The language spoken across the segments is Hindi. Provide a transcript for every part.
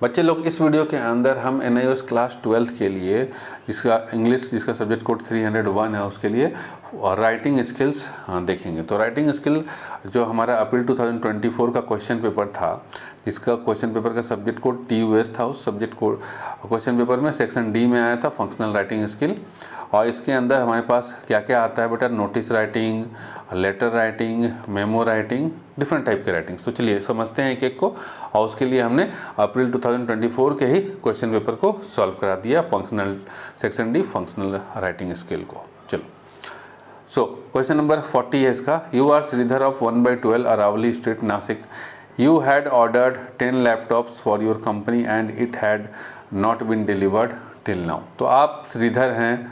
बच्चे लोग, इस वीडियो के अंदर हम NIOS क्लास 12th के लिए जिसका इंग्लिश जिसका सब्जेक्ट कोड 301 है उसके लिए राइटिंग स्किल्स देखेंगे। तो राइटिंग स्किल जो हमारा अप्रैल 2024 का क्वेश्चन पेपर था, जिसका क्वेश्चन पेपर का सब्जेक्ट कोड TUS था, उस सब्जेक्ट कोड क्वेश्चन पेपर में सेक्शन डी में आया था फंक्शनल राइटिंग स्किल। और इसके अंदर हमारे पास क्या क्या आता है बेटा, notice writing, letter writing, memo writing, different type के राइटिंग्स। तो चलिए समझते हैं एक एक को। और उसके लिए हमने अप्रैल 2024 के ही क्वेश्चन पेपर को सॉल्व करा दिया, functional section D functional writing skill को। चलो, सो क्वेश्चन नंबर 40 है इसका। You are Shridhar of 1/12 Aravali street Nashik. You had ordered 10 laptops for your company and it had not been delivered till now. तो आप श्रीधर हैं,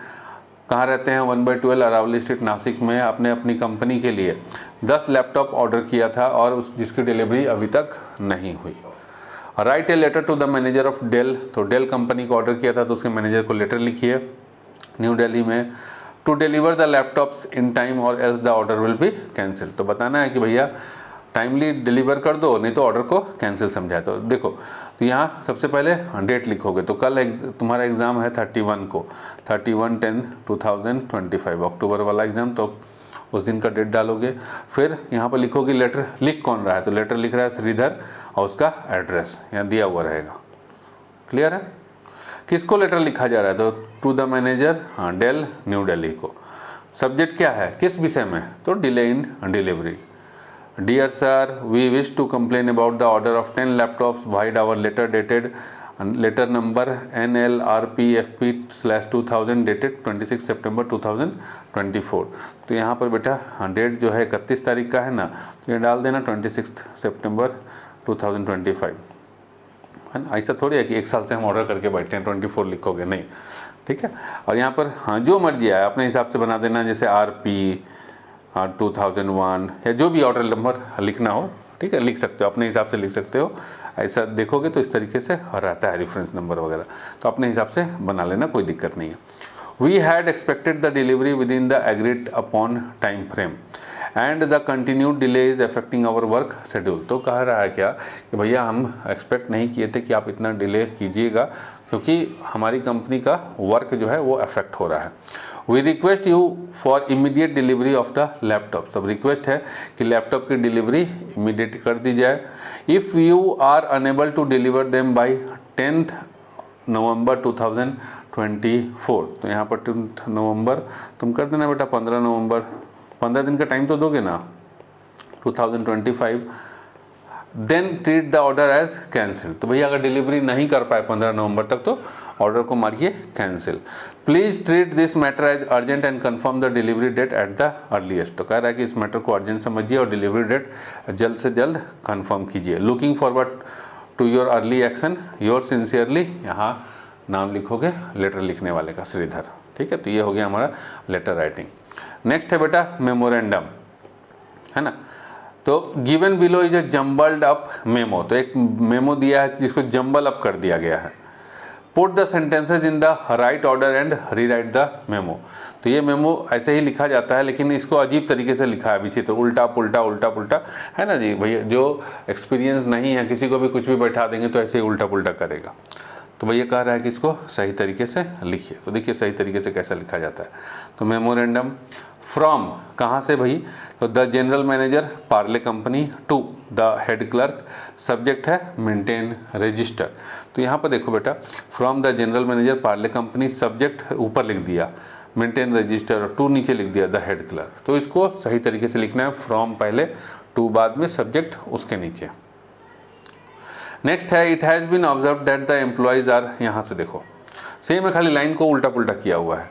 कहाँ रहते हैं, 1/12 अरावली स्ट्रीट नासिक में। आपने अपनी कंपनी के लिए 10 लैपटॉप ऑर्डर किया था और उस जिसकी डिलीवरी अभी तक नहीं हुई। Write a letter to the manager of Dell. तो डेल कंपनी को ऑर्डर किया था तो उसके मैनेजर को लेटर लिखिए न्यू दिल्ली में, to deliver the laptops in time और else the order will be cancel. तो बताना है कि भैया टाइमली डिलीवर कर दो, नहीं तो ऑर्डर को कैंसिल समझा। तो देखो, तो यहाँ सबसे पहले डेट लिखोगे। तो कल तुम्हारा एग्ज़ाम है 31 को, 31/10/2025 अक्टूबर वाला एग्ज़ाम। तो उस दिन का डेट डालोगे। फिर यहाँ पर लिखोगे लेटर लिख कौन रहा है। तो लेटर लिख रहा है श्रीधर और उसका एड्रेस यहाँ दिया हुआ रहेगा। क्लियर है? किसको लेटर लिखा जा रहा है? तो to the manager, Dell new Delhi को। सब्जेक्ट क्या है, किस विषय में? तो delay in delivery. Dear sir, we wish to complain about the order of 10 laptops vide our letter dated letter number NLRPFP/2000 dated 26 September 2024। तो यहाँ पर बेटा डेट जो है 31 तारीख का है ना, तो ये डाल देना 26 सितंबर 2025, है ना। ऐसा थोड़ी है कि एक साल से हम ऑर्डर करके बैठे हैं 24 लिखोगे, नहीं, ठीक है। और यहाँ पर हाँ जो मर्जी आए अपने हिसाब से बना देना, जैसे RP 2001 या जो भी ऑर्डर नंबर लिखना हो, ठीक है, लिख सकते हो, अपने हिसाब से लिख सकते हो। ऐसा देखोगे तो इस तरीके से रहता है रेफरेंस नंबर वगैरह, तो अपने हिसाब से बना लेना, कोई दिक्कत नहीं है। We had expected the delivery within the agreed upon time frame and the continued delay is affecting our work schedule. तो कह रहा है क्या कि भैया हम एक्सपेक्ट नहीं किए थे कि आप इतना डिले कीजिएगा, क्योंकि हमारी कंपनी का वर्क जो है वो अफेक्ट हो रहा है। We request you for immediate delivery of the laptop. तब रिक्वेस्ट है कि लैपटॉप की डिलीवरी इमीडिएट कर दी जाए। If you are unable to deliver them by 10 November 2024। तो यहाँ पर 10 नवंबर तुम कर देना बेटा 15 नवंबर, 15 दिन का टाइम तो दोगे ना, 2025। Then treat the order as cancel. तो भैया अगर डिलीवरी नहीं कर पाए 15 नवंबर तक तो ऑर्डर को मारिए cancel. Please treat this matter as urgent and confirm the delivery date at the earliest. तो कह रहा है कि इस मैटर को अर्जेंट समझिए और डिलीवरी डेट जल्द से जल्द कंफर्म कीजिए। Looking forward to your early action, your sincerely, यहाँ नाम लिखोगे लेटर लिखने वाले का, श्रीधर, ठीक है। तो ये हो गया हमारा लेटर राइटिंग। नेक्स्ट है बेटा मेमोरेंडम, है ना। तो given below is a jumbled up memo. तो एक मेमो दिया है जिसको जम्बल अप कर दिया गया है। Put the sentences in the right order and rewrite the memo. तो ये मेमो ऐसे ही लिखा जाता है, लेकिन इसको अजीब तरीके से लिखा है पीछे, तो उल्टा पुल्टा उल्टा पुल्टा, है ना जी भैया। जो एक्सपीरियंस नहीं है, किसी को भी कुछ भी बैठा देंगे तो ऐसे ही उल्टा पुल्टा करेगा। तो भैया कह रहा है कि इसको सही तरीके से लिखिए। तो देखिए सही तरीके से कैसा लिखा जाता है। तो मेमोरेंडम फ्रॉम कहाँ से भाई, तो the general manager Parle company to the head clerk. Subject है मेंटेन रजिस्टर। तो यहाँ पर देखो बेटा, from the general manager Parle company, subject ऊपर लिख दिया, मेंटेन रजिस्टर, और टू नीचे लिख दिया द हेड क्लर्क। तो इसको सही तरीके से लिखना है, फ्रॉम पहले, टू बाद में, सब्जेक्ट उसके नीचे। नेक्स्ट है it has been observe that the employees are, यहाँ से देखो सेम है, खाली लाइन को उल्टा पुल्टा किया हुआ है।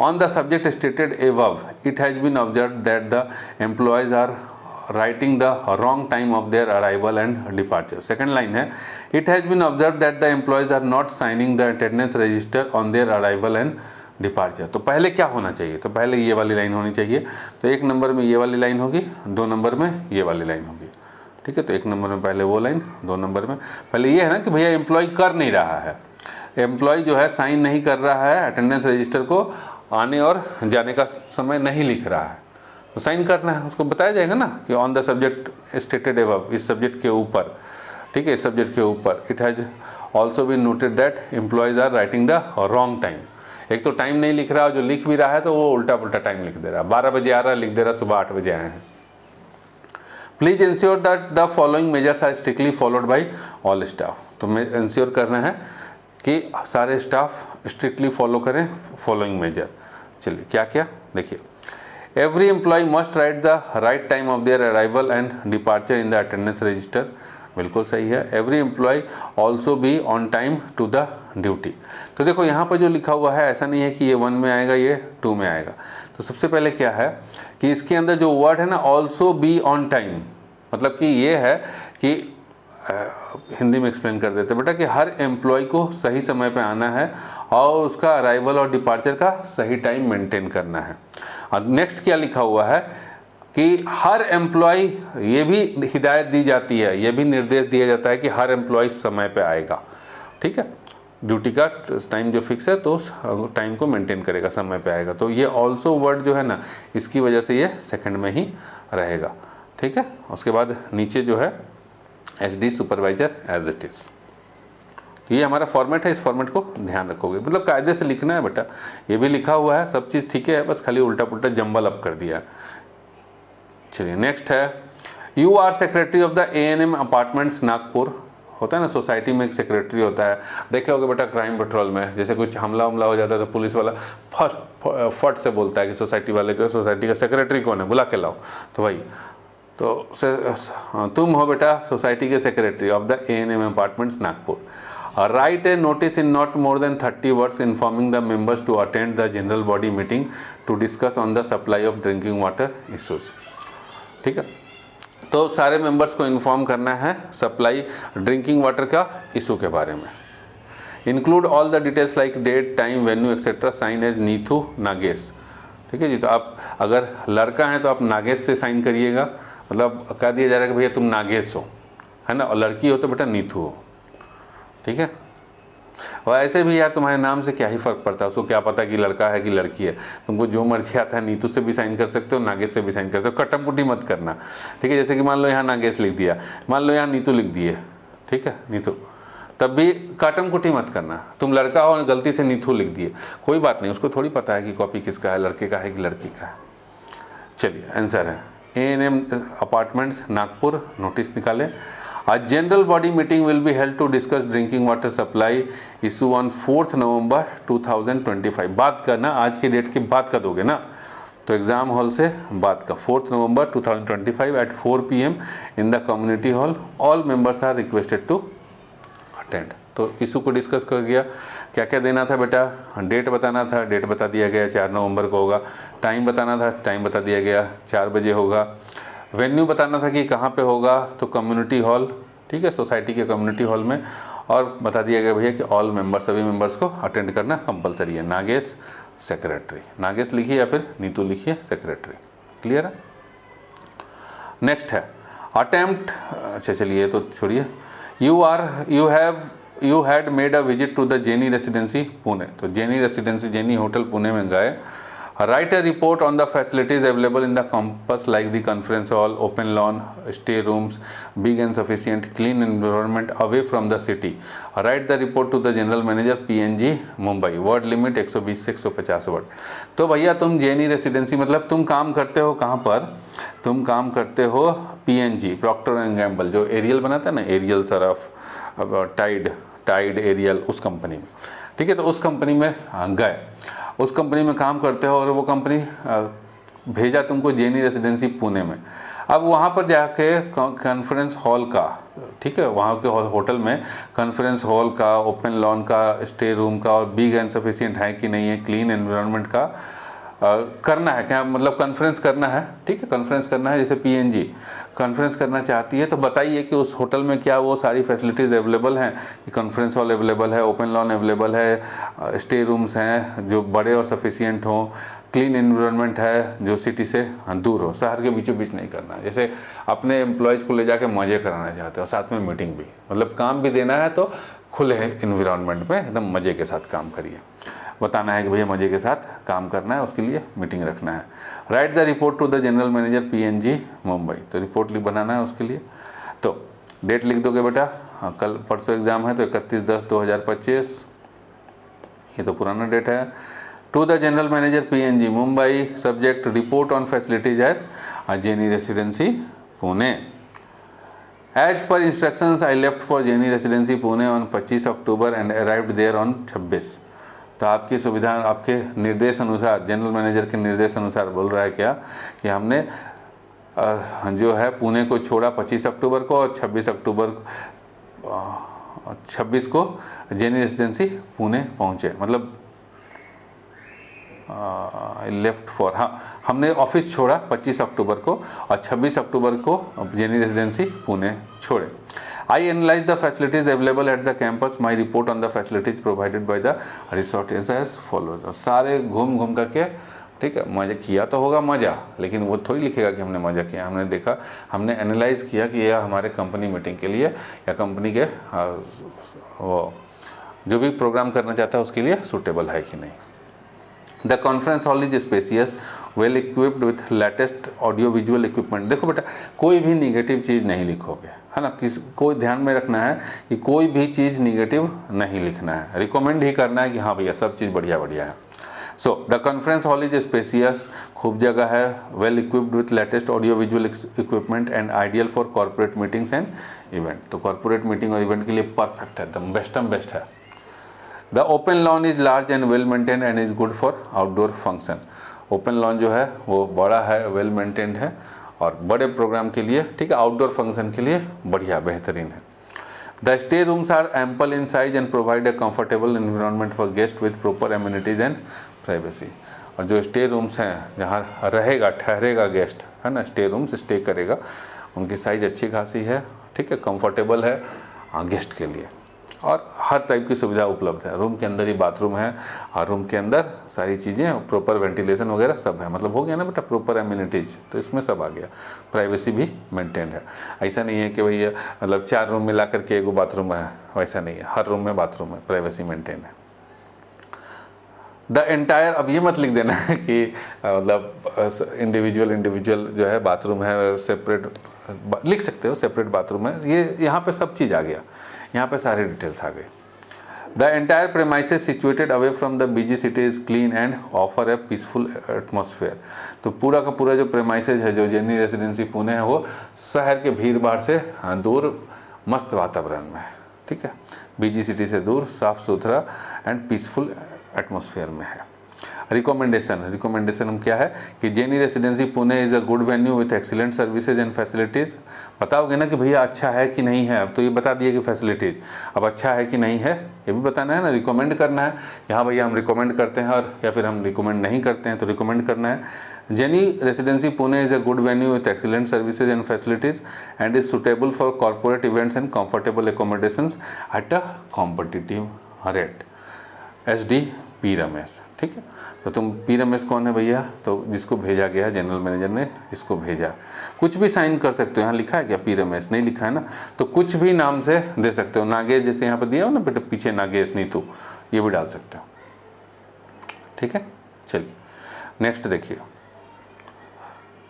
On the subject stated above it has been observe that the employees are writing the wrong time of their arrival and departure. Second line है it has been observe that the employees are not signing the attendance register on their arrival and departure. तो पहले क्या होना चाहिए, तो पहले ये वाली लाइन होनी चाहिए। तो एक नंबर में ये वाली लाइन होगी, 2 नंबर में ये वाली लाइन होगी, ठीक है। तो 1 नंबर में पहले वो लाइन, 2 नंबर में पहले ये है ना कि भैया एम्प्लॉय कर नहीं रहा है, एम्प्लॉय जो है साइन नहीं कर रहा है, अटेंडेंस रजिस्टर को आने और जाने का समय नहीं लिख रहा है, तो साइन करना है। उसको बताया जाएगा ना कि on the subject stated above, इस सब्जेक्ट के ऊपर, ठीक है, इस सब्जेक्ट के ऊपर it has also be noted that employees are writing the wrong time. एक तो टाइम नहीं लिख रहा, जो लिख भी रहा है तो वो उल्टा पुल्टा टाइम लिख दे रहा है, 12 बजे आ रहा है लिख दे रहा है सुबह 8 बजे आए हैं। Please ensure that the following measures are strictly followed by all staff. तो इंश्योर करना है कि सारे स्टाफ स्ट्रिक्टली फॉलो करें फॉलोइंग मेजर। चलिए क्या क्या देखिए, every employee must write the right time of their arrival and departure in the attendance register, बिल्कुल सही है। Every employee also be on time to the duty. तो देखो यहाँ पर जो लिखा हुआ है ऐसा नहीं है कि ये 1 में आएगा ये 2 में आएगा। तो सबसे पहले क्या है कि इसके अंदर जो वर्ड है ना ऑल्सो बी ऑन टाइम, मतलब कि ये है कि हिंदी में एक्सप्लेन कर देते बेटा कि हर एम्प्लॉय को सही समय पे आना है और उसका अराइवल और डिपार्चर का सही टाइम मेंटेन करना है। और नेक्स्ट क्या लिखा हुआ है कि हर एम्प्लॉय, ये भी हिदायत दी जाती है, ये भी निर्देश दिया जाता है कि हर एम्प्लॉय समय पे आएगा, ठीक है। ड्यूटी का टाइम जो फिक्स है तो उस टाइम को मेंटेन करेगा, समय पे आएगा। तो ये ऑल्सो वर्ड जो है ना इसकी वजह से ये सेकंड में ही रहेगा, ठीक है। उसके बाद नीचे जो है HD supervisor as it is. तो ये हमारा फॉर्मेट है, इस फॉर्मेट को ध्यान रखोगे, मतलब कायदे से लिखना है बेटा। ये भी लिखा हुआ है, सब चीज़ ठीक है, बस खाली उल्टा पुल्टा जंबल अप कर दिया। चलिए नेक्स्ट है, you are secretary of the ANM apartments Nagpur. होता है ना सोसाइटी में एक सेक्रेटरी होता है, देखे होगे बेटा क्राइम पेट्रोल में, जैसे कुछ हमला हो जाता है तो पुलिस वाला फट से बोलता है कि सोसाइटी वाले को, सोसाइटी का सेक्रेटरी कौन है बुला के लाओ, तो वही तो तुम हो बेटा सोसाइटी के secretary of the ANM apartments Nagpur. Write a notice in not more than 30 words informing the members to attend the general body meeting to discuss on the supply of drinking water issues, ठीक है। तो सारे मेंबर्स को इन्फॉर्म करना है सप्लाई ड्रिंकिंग वाटर का इशू के बारे में। Include all the details like date, time, venue etcetera, sign as Neethu Nagesh, ठीक है जी। तो आप अगर लड़का हैं तो आप नागेश से साइन करिएगा, मतलब कह दिया जा रहा है कि भैया तुम नागेश हो, है ना, और लड़की हो तो बेटा नीथू हो, ठीक है। और ऐसे भी यार तुम्हारे नाम से क्या ही फ़र्क पड़ता है, उसको क्या पता कि लड़का है कि लड़की है। तुमको जो मर्जी आता है, नीतू से भी साइन कर सकते हो, नागेश से भी साइन कर सकते हो, कटम कुटी मत करना, ठीक है। जैसे कि मान लो यहाँ नागेश लिख दिया, मान लो यहाँ नीतू लिख दिए, ठीक है, नीतू, तब भी काटम कुटी मत करना। तुम लड़का हो और गलती से नीथू लिख दिए, कोई बात नहीं, उसको थोड़ी पता है कि कॉपी किसका है, लड़के का है कि लड़की का है। चलिए आंसर है ANM अपार्टमेंट्स नागपुर, नोटिस निकालें। A general body meeting will be held to discuss drinking water supply issue on 4th November 2025। बात करना, आज की डेट की बात का दोगे ना, तो एग्ज़ाम हॉल से बात का 4th November 2025 at 4 PM in the community hall। all members are requested to attend। तो इशू को डिस्कस कर गया, क्या क्या देना था बेटा, डेट बताना था, डेट बता दिया गया 4 नवंबर को होगा। टाइम बताना था, टाइम बता दिया गया 4 बजे होगा। वेन्यू बताना था कि कहाँ पे होगा, तो कम्युनिटी हॉल, ठीक है, सोसाइटी के कम्युनिटी हॉल में। और बता दिया गया भैया कि ऑल मेंबर्स, सभी मेंबर्स को अटेंड करना कंपलसरी है। नागेश सेक्रेटरी, नागेश लिखिए या फिर नीतू लिखिए सेक्रेटरी, क्लियर है। नेक्स्ट है अटेम्प्ट, अच्छा चलिए तो छोड़िए। You had made a visit to the Jenny Residency Pune. तो Jenny Residency, Jenny hotel Pune में गए। Write a report on the facilities available in the campus like the conference hall, open lawn, stay rooms, big and sufficient, clean environment away from the city. Write the report to the general manager PNG Mumbai. Word limit 120 से 150 वर्ड। तो भैया तुम जेनी रेसिडेंसी, मतलब तुम काम करते हो कहाँ पर, तुम काम करते हो PNG, प्रॉक्टर एंड गैम्बल, जो एरियल बनाता है ना, एरियल सरफ, टाइड एरियल, उस कंपनी में, ठीक है। तो उस कंपनी में गए, उस कंपनी में काम करते हो और वो कंपनी भेजा तुमको जेनी रेसिडेंसी पुणे में। अब वहाँ पर जाके कॉन्फ्रेंस हॉल का, ठीक है, वहाँ के होटल में कॉन्फ्रेंस हॉल का, ओपन लॉन का, स्टे रूम का और बिग एंड सफिशिएंट है कि नहीं है, क्लीन एनवायरनमेंट का करना है क्या, मतलब कॉन्फ्रेंस करना है, ठीक है, कॉन्फ्रेंस करना है। जैसे PNG कॉन्फ्रेंस करना चाहती है तो बताइए कि उस होटल में क्या वो सारी फैसिलिटीज़ अवेलेबल हैं, कि कॉन्फ्रेंस हॉल अवेलेबल है, ओपन लॉन अवेलेबल है, स्टे रूम्स हैं जो बड़े और सफिशिएंट हों, क्लीन एनवायरनमेंट है जो सिटी से दूर हो, शहर के बीचों बीच नहीं करना। जैसे अपने एम्प्लॉयज़ को ले जाके मज़े कराना चाहते हो, साथ में मीटिंग भी, मतलब काम भी देना है तो खुले एनवायरनमेंट में एकदम मज़े के साथ काम करिए। बताना है कि भैया मज़े के साथ काम करना है, उसके लिए मीटिंग रखना है। Write the report to the general manager PNG Mumbai. तो रिपोर्ट बनाना है उसके लिए, तो डेट लिख दोगे बेटा हाँ कल परसों एग्ज़ाम है तो 31/10/2025, ये तो पुराना डेट है। To the general manager PNG Mumbai, subject report on facilities at Jenny Residency Pune. As per instructions I left for Jenny Residency Pune on 25 October and arrived there on 26। तो आपकी सुविधा, आपके निर्देश अनुसार, जनरल मैनेजर के निर्देश अनुसार बोल रहा है क्या कि हमने जो है पुणे को छोड़ा 25 अक्टूबर को और 26 को जेनी रेसिडेंसी पुणे पहुँचे, मतलब लेफ्ट फॉर, हाँ हमने ऑफिस छोड़ा 25 अक्टूबर को और 26 अक्टूबर को जेनी रेसिडेंसी पुणे छोड़े। I analyse the facilities available at the campus, my report on the facilities provided by the resort is as follows. और सारे घूम करके, ठीक है, मज़ा किया तो होगा मज़ा, लेकिन वो थोड़ी लिखेगा कि हमने मज़ा किया। हमने देखा, हमने एनालाइज किया कि यह हमारे कंपनी मीटिंग के लिए या कंपनी के वो जो भी प्रोग्राम करना चाहता है उसके लिए सूटेबल है कि नहीं। The conference hall is spacious, well equipped with latest audio visual equipment. देखो बेटा, कोई भी निगेटिव चीज़ नहीं लिखोगे, है ना, कोई ध्यान में रखना है कि कोई भी चीज़ निगेटिव नहीं लिखना है, रिकमेंड ही करना है कि हाँ भैया सब चीज़ बढ़िया बढ़िया है। So the conference hall is spacious, खूब जगह है, well equipped with latest audio visual equipment and ideal for corporate meetings and event. तो कॉर्पोरेट मीटिंग और इवेंट के लिए परफेक्ट है, एकदम बेस्ट है। The open lawn is large and well maintain and is good for outdoor function. Open lawn जो है वो बड़ा है, वेल मेंटेन्ड है और बड़े प्रोग्राम के लिए, ठीक है, आउटडोर फंक्शन के लिए बढ़िया बेहतरीन है। The stay rooms are ample in size and provide a comfortable environment for guest with proper amenities and privacy. और जो स्टे रूम्स हैं जहाँ रहेगा, ठहरेगा गेस्ट, है ना, स्टे रूम्स स्टे करेगा, उनकी साइज अच्छी खासी है, ठीक है, कंफर्टेबल है गेस्ट के लिए और हर टाइप की सुविधा उपलब्ध है। रूम के अंदर ही बाथरूम है और रूम के अंदर सारी चीज़ें, प्रॉपर वेंटिलेशन वगैरह सब है, मतलब हो गया ना बेटा, प्रॉपर एम्यूनिटीज, तो इसमें सब आ गया। प्राइवेसी भी मेंटेन है, ऐसा नहीं है कि भैया मतलब 4 रूम मिला करके एगो बाथरूम है, वैसा नहीं है, हर रूम में बाथरूम है, प्राइवेसी मेंटेन है। द एंटायर, अब ये मत लिख देना है कि मतलब इंडिविजुअल जो है बाथरूम है, सेपरेट लिख सकते हो, सेपरेट बाथरूम है, ये यहाँ पे सब चीज़ आ गया, यहाँ पे सारे डिटेल्स आ गए। The entire premises situated away from the busy city is clean and offer A peaceful atmosphere. तो पूरा का पूरा जो प्रेमाइसेज है, जो जेनी रेसिडेंसी पुणे है, वो शहर के भीड़ भाड़ से दूर मस्त वातावरण में है, ठीक है, बिजी सिटी से दूर, साफ सुथरा एंड पीसफुल एटमॉस्फेयर में है। रिकमेंडेशन क्या है कि jenny Residency Pune is a good venue with excellent services and facilities. बताओगे ना कि भैया अच्छा है कि नहीं है, अब तो ये बता दिए कि फैसिलिटीज़, अब अच्छा है कि नहीं है ये भी बताना है ना, रिकमेंड करना है, यहाँ भैया हम रिकमेंड करते हैं, और या फिर हम रिकमेंड नहीं करते हैं तो रिकमेंड करना है। Jenny Residency Pune is a good venue with excellent services and facilities and is suitable for corporate events and comfortable accommodations at a competitive rate. SD P Ramesh, ठीक है। तो तुम P रमेश कौन है भैया, तो जिसको भेजा गया, जनरल मैनेजर ने इसको भेजा। कुछ भी साइन कर सकते हो, यहाँ लिखा है क्या P रमेश, नहीं लिखा है ना, तो कुछ भी नाम से दे सकते हो। नागेश जैसे यहाँ पर दिया हो ना बेटे, पीछे नागेश नीतू, ये भी डाल सकते हो, ठीक है। चलिए नेक्स्ट देखिए।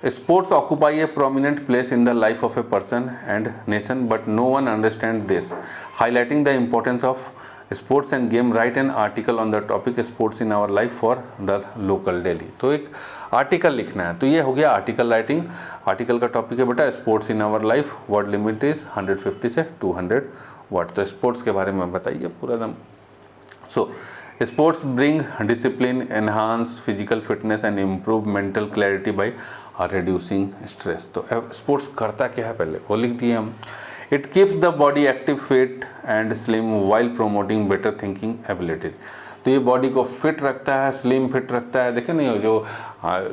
Sports occupy a prominent place in the life of a person and nation, but no one understands this. Highlighting the importance of sports and game, write an article on the topic sports in our life for the local daily. तो एक आर्टिकल लिखना है, तो ये हो गया आर्टिकल राइटिंग। आर्टिकल का टॉपिक है बेटा sports in our life, word limit is 150 से 200 वर्ड। तो स्पोर्ट्स के बारे में बताइए पूरा दम। So sports bring discipline, enhance physical fitness and improve mental clarity by reducing stress. तो स्पोर्ट्स करता क्या है पहले वो लिख दिए हम। It keeps the body active, fit and slim while promoting better thinking abilities. तो ये बॉडी को फिट रखता है, स्लिम फिट रखता है। देखे नहीं हो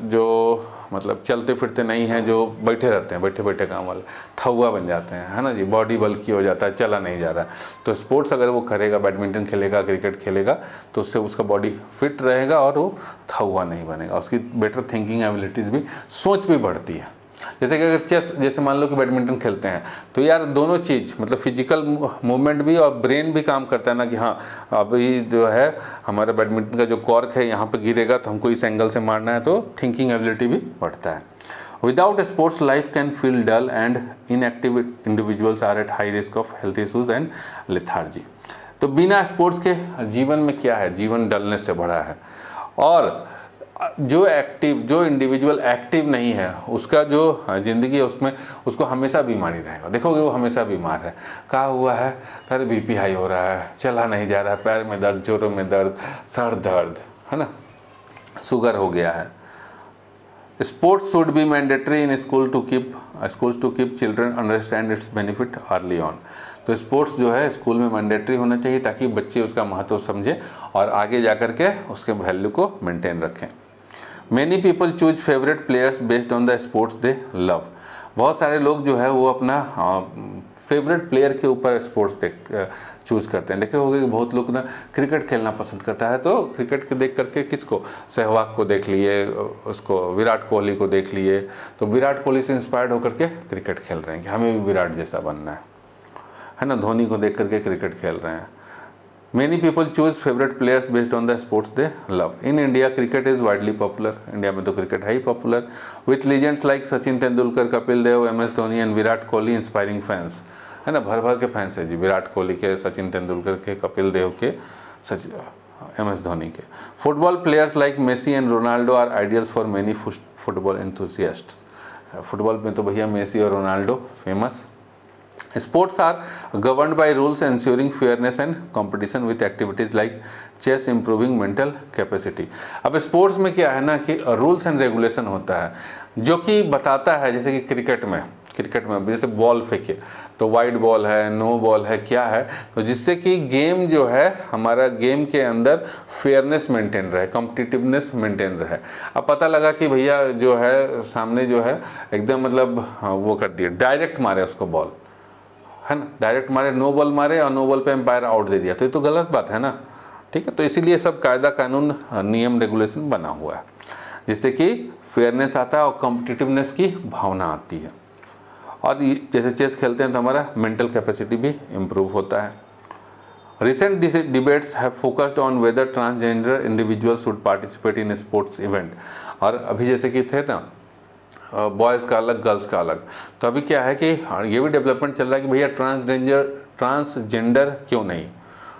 जो मतलब चलते फिरते नहीं हैं, जो बैठे रहते हैं, बैठे बैठे काम वाले थौआ बन जाते हैं, है ना जी, बॉडी बल्कि हो जाता है, चला नहीं जा रहा। तो स्पोर्ट्स अगर वो करेगा, बैडमिंटन खेलेगा, क्रिकेट खेलेगा, तो उससे उसका बॉडी फिट रहेगा और वो थौआ नहीं बनेगा। उसकी बेटर थिंकिंग एबिलिटीज़ भी, सोच भी बढ़ती है। जैसे कि अगर चेस, जैसे मान लो कि बैडमिंटन खेलते हैं, तो यार दोनों चीज़ मतलब फिजिकल मूवमेंट भी और ब्रेन भी काम करता है ना, कि हाँ अभी जो है हमारा बैडमिंटन का जो कॉर्क है यहाँ पे गिरेगा तो हमको इस एंगल से मारना है, तो थिंकिंग एबिलिटी भी बढ़ता है। Without sports life can feel dull and inactive individuals are at high risk of health issues and lethargy. तो बिना स्पोर्ट्स के जीवन में क्या है, जीवन डलनेस से भरा है। और जो इंडिविजुअल एक्टिव नहीं है उसका जो ज़िंदगी है उसमें उसको हमेशा बीमारी रहेगा। देखोगे वो हमेशा बीमार है। क्या हुआ है, अरे बीपी हाई हो रहा है, चला नहीं जा रहा है, पैर में दर्द, जोड़ों में दर्द, सर दर्द, है ना, शुगर हो गया है। Sports should be mandatory in schools to keep children understand its benefit early on. तो स्पोर्ट्स जो है स्कूल में मैंडेटरी होना चाहिए ताकि बच्चे उसका महत्व समझें और आगे जा कर के उसके वैल्यू को मेंटेन रखें। Many people choose favourite players based on the sports they love. बहुत सारे लोग जो है वो अपना फेवरेट प्लेयर के ऊपर स्पोर्ट्स चूज़ करते हैं। देखे होंगे कि बहुत लोग ना क्रिकेट खेलना पसंद करता है, तो क्रिकेट के देख करके किसको, सहवाग को देख लिए, उसको विराट कोहली को देख लिए, तो विराट कोहली से इंस्पायर्ड होकर के क्रिकेट खेल रहे हैं कि हमें भी विराट जैसा बनना है ना। धोनी को देख करके क्रिकेट खेल रहे हैं। Many people choose favorite players based on the sports they love. In India, cricket is widely popular. India में तो क्रिकेट है ही popular, with legends like Sachin Tendulkar, Kapil Dev, MS Dhoni and Virat Kohli inspiring fans, है ना, भर भर के फैंस है जी, विराट कोहली के, सचिन तेंदुलकर के, कपिल देव के, MS धोनी के। Football players like Messi and Ronaldo are ideals for many football enthusiasts. Football में तो भैया मेसी और Ronaldo famous. Sports are governed by rules ensuring fairness and competition with activities like chess improving mental capacity। अब स्पोर्ट्स में क्या है ना कि रूल्स एंड रेगुलेशन होता है जो कि बताता है, जैसे कि क्रिकेट में जैसे बॉल फेंके तो वाइड बॉल है, नो बॉल है, क्या है, तो जिससे कि गेम जो है हमारा गेम के अंदर फेयरनेस मेंटेन रहे, कॉम्पिटिटिवनेस मेंटेन रहे। अब पता लगा कि भैया जो है सामने जो है एकदम मतलब वो कर दिया, डायरेक्ट मारे उसको बॉल, है ना, डायरेक्ट मारे, नो बॉल मारे और नो बॉल पे एम्पायर आउट दे दिया, तो ये तो गलत बात है ना। ठीक है, तो इसीलिए सब कायदा कानून नियम रेगुलेशन बना हुआ है जिससे कि फेयरनेस आता है और कॉम्पिटिटिवनेस की भावना आती है। और जैसे चेस खेलते हैं तो हमारा मेंटल कैपेसिटी भी इम्प्रूव होता है। Recent debates have focused on whether transgender individuals should participate in sports event. और अभी जैसे कि थे ना बॉयज़ का अलग, गर्ल्स का अलग, तो अभी क्या है कि ये भी डेवलपमेंट चल रहा है कि भैया ट्रांसजेंडर क्यों नहीं,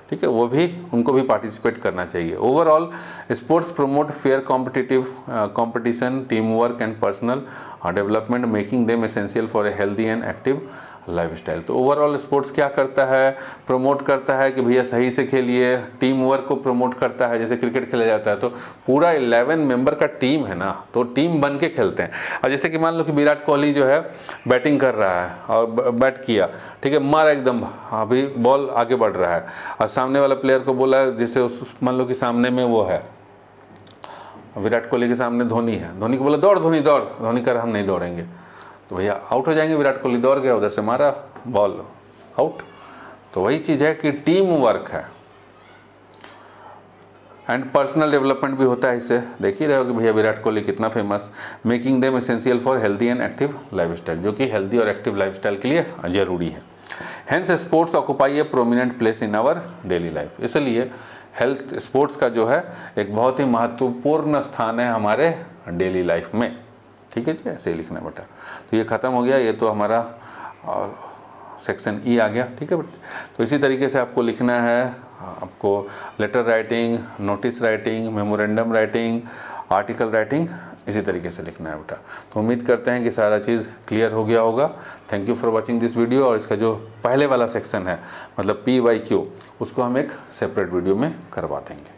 ठीक है, वो भी, उनको भी पार्टिसिपेट करना चाहिए। Overall sports promote fair competition, team work and personal development, making them essential for a healthy and active lifestyle. तो ओवरऑल स्पोर्ट्स क्या करता है, प्रमोट करता है कि भैया सही से खेलिए, टीम वर्क को प्रमोट करता है। जैसे क्रिकेट खेला जाता है तो पूरा 11 मेंबर का टीम है ना, तो टीम बन के खेलते हैं। और जैसे कि मान लो कि विराट कोहली जो है बैटिंग कर रहा है और बैट किया, ठीक है, मारा एकदम, अभी बॉल आगे बढ़ रहा है और सामने वाला प्लेयर को बोला, जैसे उस मान लो कि सामने में वो है, विराट कोहली के सामने धोनी है, धोनी को बोला दौड़ धोनी दौड़, धोनी कह रहा हम नहीं दौड़ेंगे, तो भैया आउट हो जाएंगे। विराट कोहली दौड़ गया, उधर से मारा बॉल, आउट। तो वही चीज़ है कि टीम वर्क है एंड पर्सनल डेवलपमेंट भी होता है इससे। देख ही रहे हो कि भैया विराट कोहली कितना famous, making them essential for healthy and active lifestyle, जो कि हेल्दी और एक्टिव लाइफस्टाइल के लिए जरूरी है। Hence sports occupy a prominent place in our daily life. इसलिए हेल्थ स्पोर्ट्स का जो है एक बहुत ही महत्वपूर्ण स्थान है हमारे डेली लाइफ में। ठीक है जी, ऐसे ही लिखना बेटा। तो ये ख़त्म हो गया, ये तो हमारा सेक्शन ई आ गया। ठीक है बेटा, तो इसी तरीके से आपको लिखना है, आपको letter writing, notice writing, memorandum writing, article writing, इसी तरीके से लिखना है बेटा। तो उम्मीद करते हैं कि सारा चीज़ क्लियर हो गया होगा। Thank you for watching this video. और इसका जो पहले वाला सेक्शन है मतलब PYQ, उसको हम एक सेपरेट वीडियो में करवा देंगे।